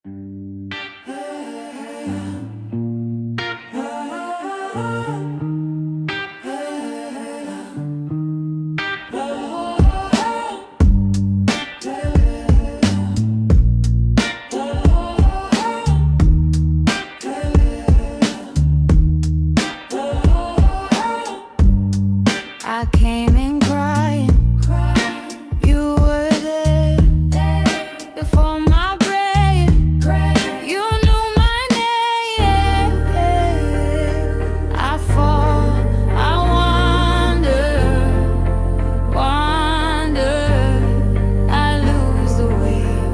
I came in crying. You were there before my prayer. You knew my name. I fall, I wander, I lose the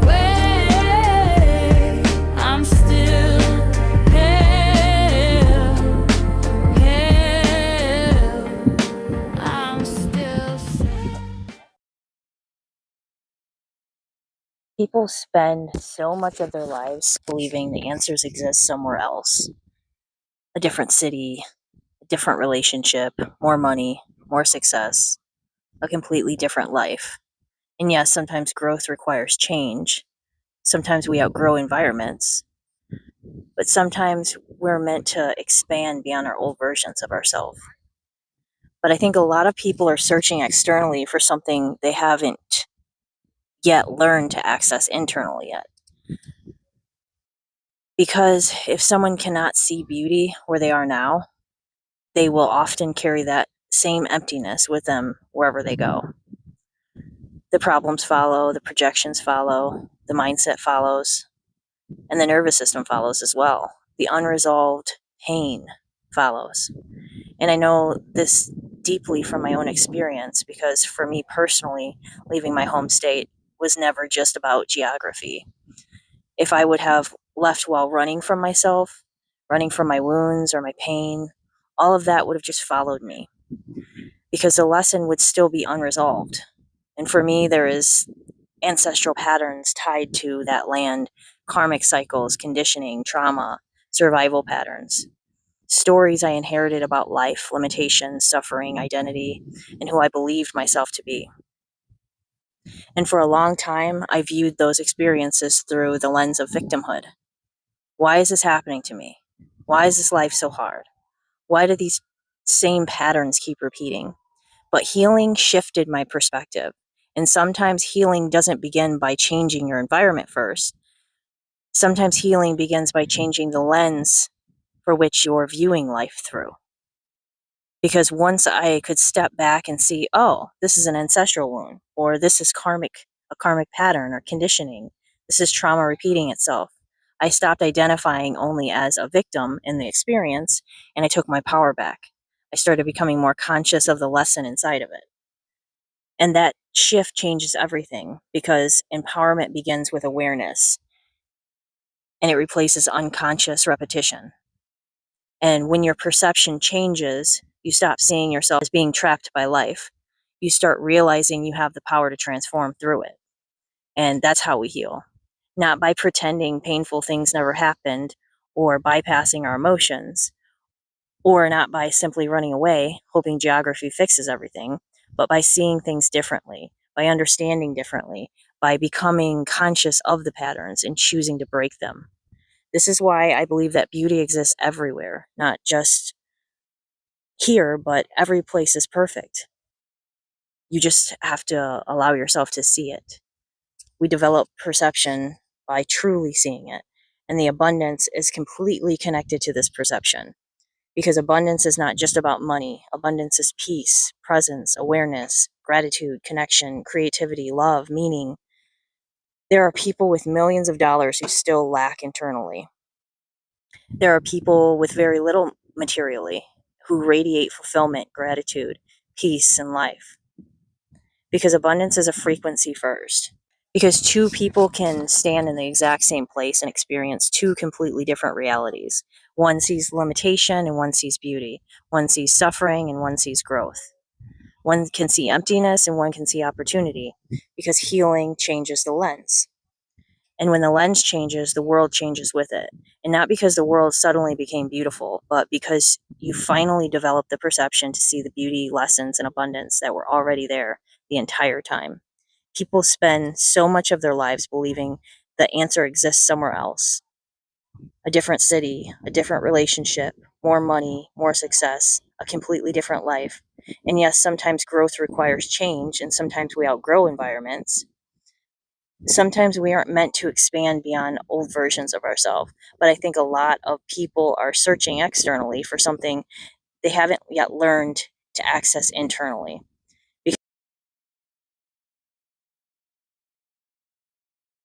way. I'm still held. I'm still safe. People spend so much of their lives believing the answers exist somewhere else. A different city, a different relationship, more money, more success, a completely different life. And yes, sometimes growth requires change. Sometimes we outgrow environments, but sometimes we're meant to expand beyond our old versions of ourselves. But I think a lot of people are searching externally for something they haven't yet learned to access internally yet. Because if someone cannot see beauty where they are now, they will often carry that same emptiness with them wherever they go. The problems follow, the projections follow, the mindset follows, and the nervous system follows as well. The unresolved pain follows. And I know this deeply from my own experience because for me personally, leaving my home state was never just about geography. If I would have left while running from myself, running from my wounds or my pain, all of that would have just followed me because the lesson would still be unresolved. And for me, there is ancestral patterns tied to that land, karmic cycles, conditioning, trauma, survival patterns, stories I inherited about life, limitations, suffering, identity, and who I believed myself to be. And for a long time, I viewed those experiences through the lens of victimhood. Why is this happening to me? Why is this life so hard? Why do these same patterns keep repeating? But healing shifted my perspective. And sometimes healing doesn't begin by changing your environment first. Sometimes healing begins by changing the lens for which you're viewing life through. Because once I could step back and see, oh, this is an ancestral wound, or this is a karmic pattern or conditioning, this is trauma repeating itself. I stopped identifying only as a victim in the experience, and I took my power back. I started becoming more conscious of the lesson inside of it. And that shift changes everything because empowerment begins with awareness and it replaces unconscious repetition. And when your perception changes, you stop seeing yourself as being trapped by life. You start realizing you have the power to transform through it. And that's how we heal. Not by pretending painful things never happened or bypassing our emotions, or not by simply running away, hoping geography fixes everything, but by seeing things differently, by understanding differently, by becoming conscious of the patterns and choosing to break them. This is why I believe that beauty exists everywhere, not just here, but every place is perfect. You just have to allow yourself to see it. We develop perception by truly seeing it, and the abundance is completely connected to this perception. Because abundance is not just about money. Abundance is peace, presence, awareness, gratitude, connection, creativity, love, meaning. There are people with millions of dollars who still lack internally. There are people with very little materially who radiate fulfillment, gratitude, peace, and life. Because abundance is a frequency first. Because two people can stand in the exact same place and experience two completely different realities. One sees limitation and one sees beauty. One sees suffering and one sees growth. One can see emptiness and one can see opportunity because healing changes the lens. And when the lens changes, the world changes with it. And not because the world suddenly became beautiful, but because you finally developed the perception to see the beauty, lessons, and abundance that were already there the entire time. People spend so much of their lives believing the answer exists somewhere else. A different city, a different relationship, more money, more success, a completely different life. And yes, sometimes growth requires change, and sometimes we outgrow environments. Sometimes we aren't meant to expand beyond old versions of ourselves. But I think a lot of people are searching externally for something they haven't yet learned to access internally.